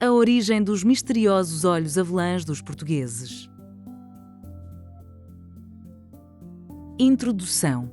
A origem dos misteriosos olhos avelãs dos portugueses. Introdução.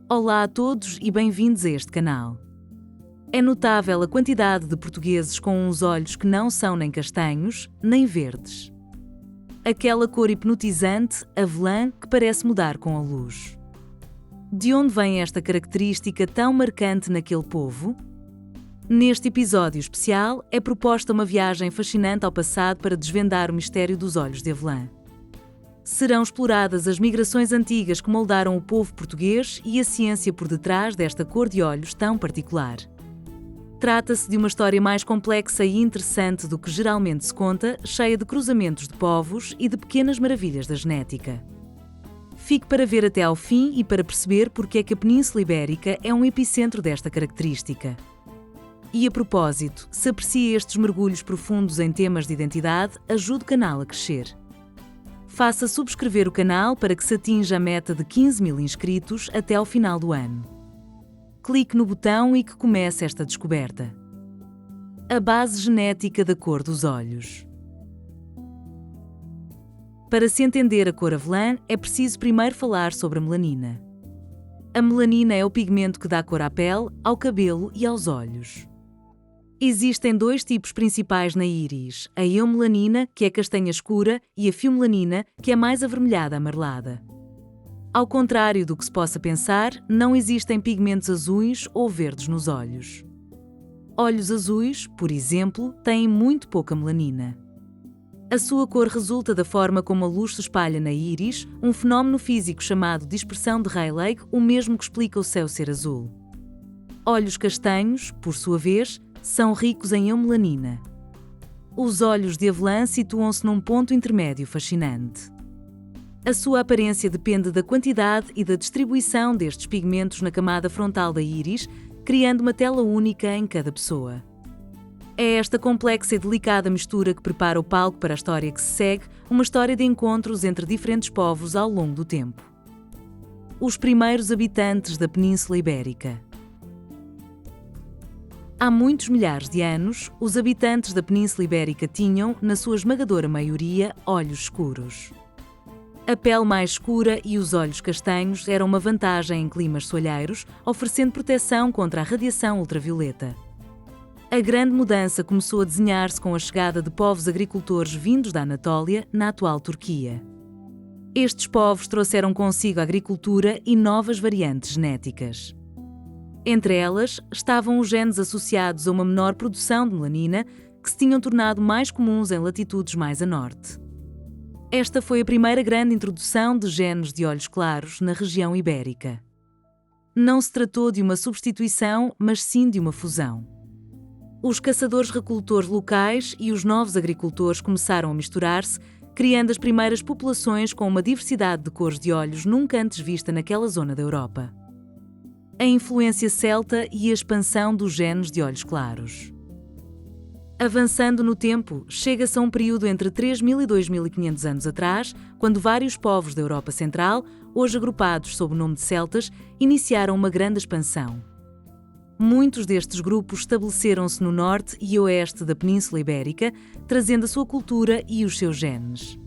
Olá a todos e bem-vindos a este canal. É notável a quantidade de portugueses com uns olhos que não são nem castanhos, nem verdes. Aquela cor hipnotizante, avelã, que parece mudar com a luz. De onde vem esta característica tão marcante naquele povo? Neste episódio especial, é proposta uma viagem fascinante ao passado para desvendar o mistério dos olhos de avelã. Serão exploradas as migrações antigas que moldaram o povo português e a ciência por detrás desta cor de olhos tão particular. Trata-se de uma história mais complexa e interessante do que geralmente se conta, cheia de cruzamentos de povos e de pequenas maravilhas da genética. Fique para ver até ao fim e para perceber porque é que a Península Ibérica é um epicentro desta característica. E a propósito, se aprecia estes mergulhos profundos em temas de identidade, ajude o canal a crescer. Faça subscrever o canal para que se atinja a meta de 15.000 inscritos até ao final do ano. Clique no botão e que comece esta descoberta. A base genética da cor dos olhos. Para se entender a cor avelã, é preciso primeiro falar sobre a melanina. A melanina é o pigmento que dá cor à pele, ao cabelo e aos olhos. Existem dois tipos principais na íris, a eumelanina, que é castanha escura, e a fiomelanina, que é mais avermelhada amarelada. Ao contrário do que se possa pensar, não existem pigmentos azuis ou verdes nos olhos. Olhos azuis, por exemplo, têm muito pouca melanina. A sua cor resulta da forma como a luz se espalha na íris, um fenómeno físico chamado dispersão de Rayleigh, o mesmo que explica o céu ser azul. Olhos castanhos, por sua vez, são ricos em eumelanina. Os olhos de avelã situam-se num ponto intermédio fascinante. A sua aparência depende da quantidade e da distribuição destes pigmentos na camada frontal da íris, criando uma tela única em cada pessoa. É esta complexa e delicada mistura que prepara o palco para a história que se segue, uma história de encontros entre diferentes povos ao longo do tempo. Os primeiros habitantes da Península Ibérica. Há muitos milhares de anos, os habitantes da Península Ibérica tinham, na sua esmagadora maioria, olhos escuros. A pele mais escura e os olhos castanhos eram uma vantagem em climas soalheiros, oferecendo proteção contra a radiação ultravioleta. A grande mudança começou a desenhar-se com a chegada de povos agricultores vindos da Anatólia, na atual Turquia. Estes povos trouxeram consigo a agricultura e novas variantes genéticas. Entre elas, estavam os genes associados a uma menor produção de melanina, que se tinham tornado mais comuns em latitudes mais a norte. Esta foi a primeira grande introdução de genes de olhos claros na região ibérica. Não se tratou de uma substituição, mas sim de uma fusão. Os caçadores-recoltores locais e os novos agricultores começaram a misturar-se, criando as primeiras populações com uma diversidade de cores de olhos nunca antes vista naquela zona da Europa. A influência celta e a expansão dos genes de olhos claros. Avançando no tempo, chega-se a um período entre 3.000 e 2.500 anos atrás, quando vários povos da Europa Central, hoje agrupados sob o nome de celtas, iniciaram uma grande expansão. Muitos destes grupos estabeleceram-se no norte e oeste da Península Ibérica, trazendo a sua cultura e os seus genes.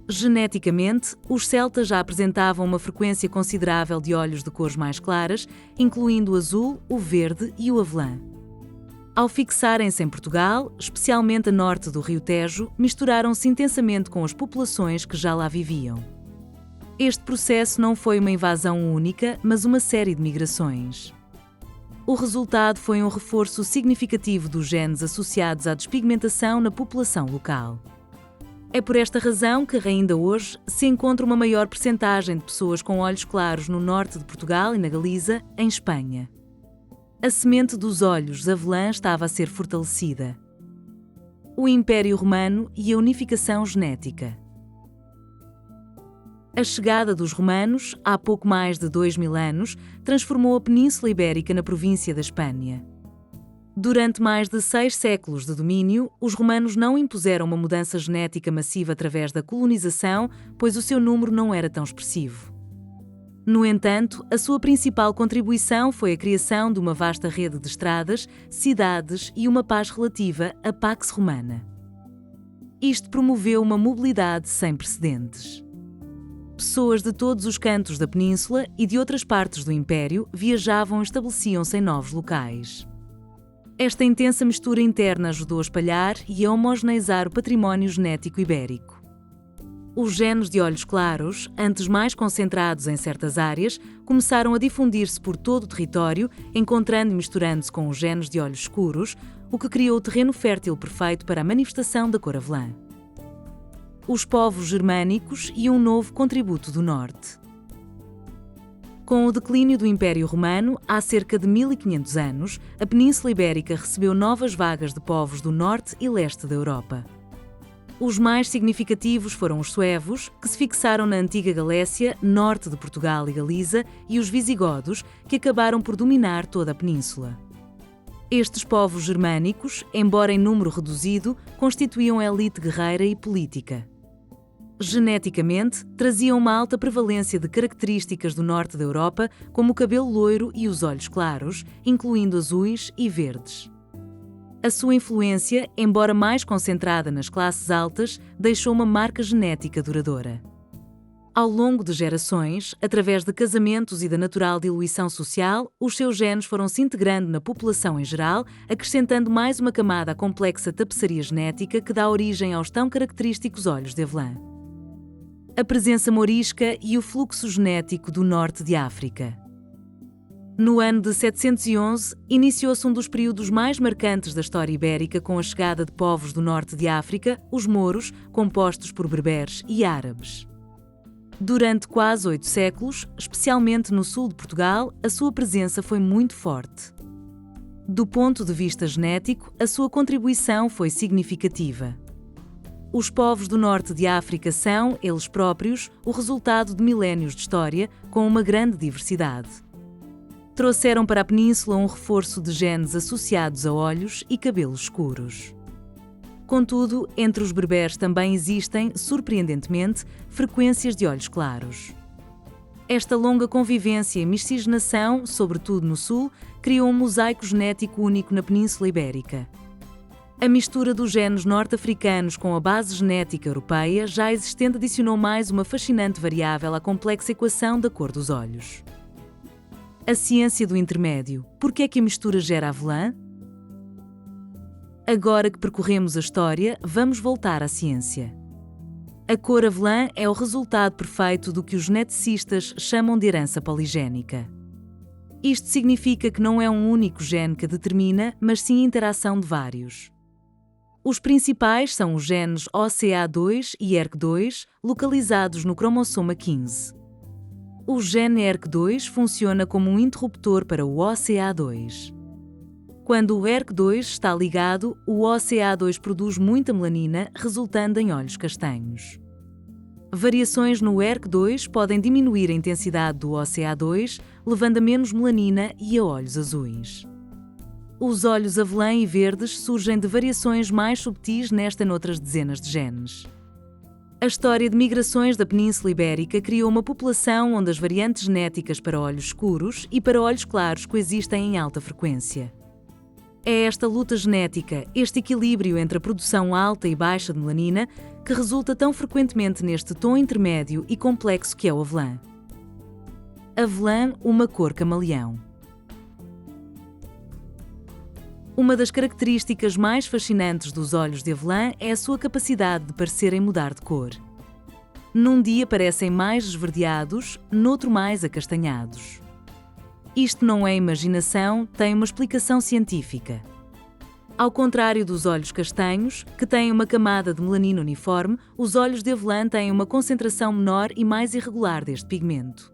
Geneticamente, os celtas já apresentavam uma frequência considerável de olhos de cores mais claras, incluindo o azul, o verde e o avelã. Ao fixarem-se em Portugal, especialmente a norte do Rio Tejo, misturaram-se intensamente com as populações que já lá viviam. Este processo não foi uma invasão única, mas uma série de migrações. O resultado foi um reforço significativo dos genes associados à despigmentação na população local. É por esta razão que, ainda hoje, se encontra uma maior percentagem de pessoas com olhos claros no norte de Portugal e na Galiza, em Espanha. A semente dos olhos avelã estava a ser fortalecida. O Império Romano e a unificação genética. A chegada dos romanos, há pouco mais de 2.000 anos, transformou a Península Ibérica na província da Espanha. Durante mais de 6 séculos de domínio, os romanos não impuseram uma mudança genética massiva através da colonização, pois o seu número não era tão expressivo. No entanto, a sua principal contribuição foi a criação de uma vasta rede de estradas, cidades e uma paz relativa, a Pax Romana. Isto promoveu uma mobilidade sem precedentes. Pessoas de todos os cantos da península e de outras partes do Império viajavam e estabeleciam-se em novos locais. Esta intensa mistura interna ajudou a espalhar e a homogeneizar o património genético ibérico. Os genes de olhos claros, antes mais concentrados em certas áreas, começaram a difundir-se por todo o território, encontrando e misturando-se com os genes de olhos escuros, o que criou o terreno fértil perfeito para a manifestação da cor avelã. Os povos germânicos e um novo contributo do norte. Com o declínio do Império Romano, há cerca de 1500 anos, a Península Ibérica recebeu novas vagas de povos do norte e leste da Europa. Os mais significativos foram os suevos, que se fixaram na antiga Galécia, norte de Portugal e Galiza, e os visigodos, que acabaram por dominar toda a península. Estes povos germânicos, embora em número reduzido, constituíam a elite guerreira e política. Geneticamente, traziam uma alta prevalência de características do norte da Europa, como o cabelo loiro e os olhos claros, incluindo azuis e verdes. A sua influência, embora mais concentrada nas classes altas, deixou uma marca genética duradoura. Ao longo de gerações, através de casamentos e da natural diluição social, os seus genes foram se integrando na população em geral, acrescentando mais uma camada à complexa tapeçaria genética que dá origem aos tão característicos olhos de avelã. A presença morisca e o fluxo genético do norte de África. No ano de 711, iniciou-se um dos períodos mais marcantes da história ibérica com a chegada de povos do norte de África, os mouros, compostos por berberes e árabes. Durante quase 8 séculos, especialmente no sul de Portugal, a sua presença foi muito forte. Do ponto de vista genético, a sua contribuição foi significativa. Os povos do norte de África são, eles próprios, o resultado de milénios de história, com uma grande diversidade. Trouxeram para a península um reforço de genes associados a olhos e cabelos escuros. Contudo, entre os berberes também existem, surpreendentemente, frequências de olhos claros. Esta longa convivência e miscigenação, sobretudo no sul, criou um mosaico genético único na Península Ibérica. A mistura dos genes norte-africanos com a base genética europeia já existente adicionou mais uma fascinante variável à complexa equação da cor dos olhos. A ciência do intermédio. Por que é que a mistura gera avelã? Agora que percorremos a história, vamos voltar à ciência. A cor avelã é o resultado perfeito do que os geneticistas chamam de herança poligénica. Isto significa que não é um único gene que determina, mas sim a interação de vários. Os principais são os genes OCA2 e ERK2, localizados no cromossoma 15. O gene ERK2 funciona como um interruptor para o OCA2. Quando o ERK2 está ligado, o OCA2 produz muita melanina, resultando em olhos castanhos. Variações no ERK2 podem diminuir a intensidade do OCA2, levando a menos melanina e a olhos azuis. Os olhos avelã e verdes surgem de variações mais subtis nesta e noutras dezenas de genes. A história de migrações da Península Ibérica criou uma população onde as variantes genéticas para olhos escuros e para olhos claros coexistem em alta frequência. É esta luta genética, este equilíbrio entre a produção alta e baixa de melanina, que resulta tão frequentemente neste tom intermédio e complexo que é o avelã. Avelã, uma cor camaleão. Uma das características mais fascinantes dos olhos de avelã é a sua capacidade de parecerem mudar de cor. Num dia parecem mais esverdeados, noutro mais acastanhados. Isto não é imaginação, tem uma explicação científica. Ao contrário dos olhos castanhos, que têm uma camada de melanina uniforme, os olhos de avelã têm uma concentração menor e mais irregular deste pigmento.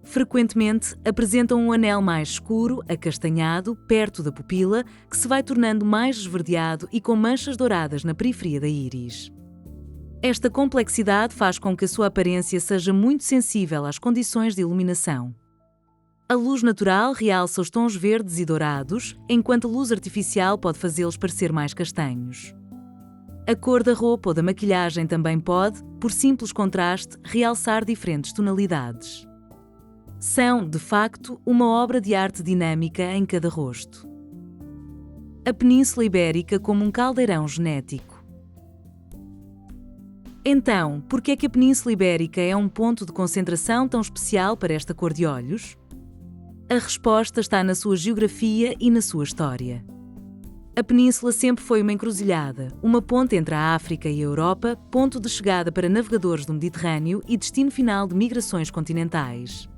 Frequentemente, apresentam um anel mais escuro, acastanhado, perto da pupila, que se vai tornando mais esverdeado e com manchas douradas na periferia da íris. Esta complexidade faz com que a sua aparência seja muito sensível às condições de iluminação. A luz natural realça os tons verdes e dourados, enquanto a luz artificial pode fazê-los parecer mais castanhos. A cor da roupa ou da maquilhagem também pode, por simples contraste, realçar diferentes tonalidades. São, de facto, uma obra de arte dinâmica em cada rosto. A Península Ibérica como um caldeirão genético. Então, por que é que a Península Ibérica é um ponto de concentração tão especial para esta cor de olhos? A resposta está na sua geografia e na sua história. A península sempre foi uma encruzilhada, uma ponte entre a África e a Europa, ponto de chegada para navegadores do Mediterrâneo e destino final de migrações continentais.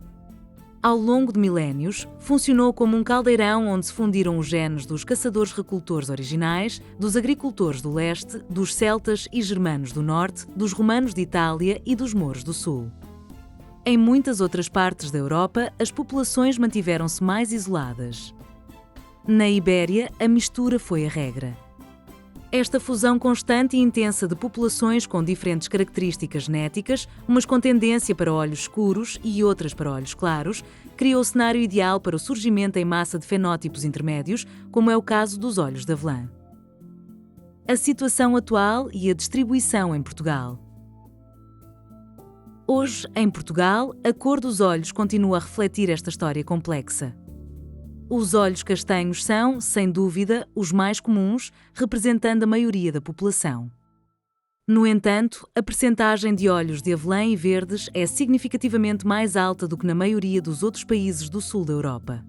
Ao longo de milénios, funcionou como um caldeirão onde se fundiram os genes dos caçadores-recoltores originais, dos agricultores do leste, dos celtas e germanos do norte, dos romanos de Itália e dos mouros do sul. Em muitas outras partes da Europa, as populações mantiveram-se mais isoladas. Na Ibéria, a mistura foi a regra. Esta fusão constante e intensa de populações com diferentes características genéticas, umas com tendência para olhos escuros e outras para olhos claros, criou o cenário ideal para o surgimento em massa de fenótipos intermédios, como é o caso dos olhos de avelã. A situação atual e a distribuição em Portugal. Hoje, em Portugal, a cor dos olhos continua a refletir esta história complexa. Os olhos castanhos são, sem dúvida, os mais comuns, representando a maioria da população. No entanto, a percentagem de olhos de avelã e verdes é significativamente mais alta do que na maioria dos outros países do sul da Europa.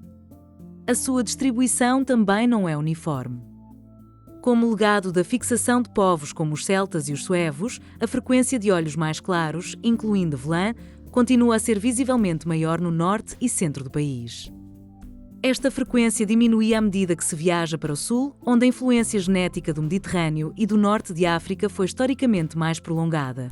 A sua distribuição também não é uniforme. Como legado da fixação de povos como os celtas e os suevos, a frequência de olhos mais claros, incluindo avelã, continua a ser visivelmente maior no norte e centro do país. Esta frequência diminui à medida que se viaja para o sul, onde a influência genética do Mediterrâneo e do norte de África foi historicamente mais prolongada.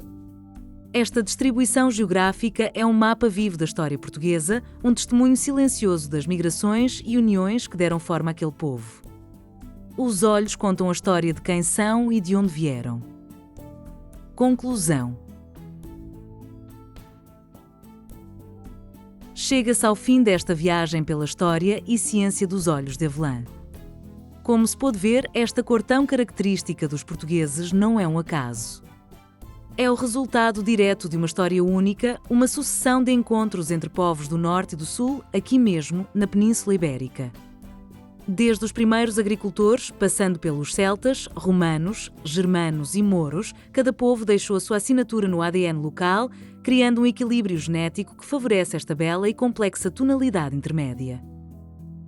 Esta distribuição geográfica é um mapa vivo da história portuguesa, um testemunho silencioso das migrações e uniões que deram forma àquele povo. Os olhos contam a história de quem são e de onde vieram. Conclusão. Chega-se ao fim desta viagem pela história e ciência dos olhos de avelã. Como se pôde ver, esta cor tão característica dos portugueses não é um acaso. É o resultado direto de uma história única, uma sucessão de encontros entre povos do norte e do sul, aqui mesmo, na Península Ibérica. Desde os primeiros agricultores, passando pelos celtas, romanos, germanos e mouros, cada povo deixou a sua assinatura no ADN local, criando um equilíbrio genético que favorece esta bela e complexa tonalidade intermédia.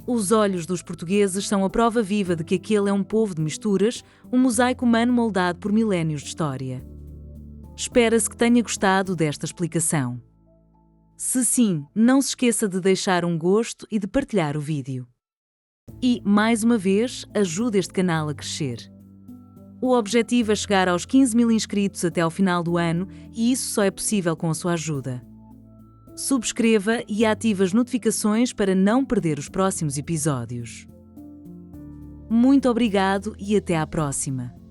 Os olhos dos portugueses são a prova viva de que aquele é um povo de misturas, um mosaico humano moldado por milénios de história. Espera-se que tenha gostado desta explicação. Se sim, não se esqueça de deixar um gosto e de partilhar o vídeo. E, mais uma vez, ajude este canal a crescer. O objetivo é chegar aos 15.000 inscritos até ao final do ano e isso só é possível com a sua ajuda. Subscreva e ative as notificações para não perder os próximos episódios. Muito obrigado e até à próxima!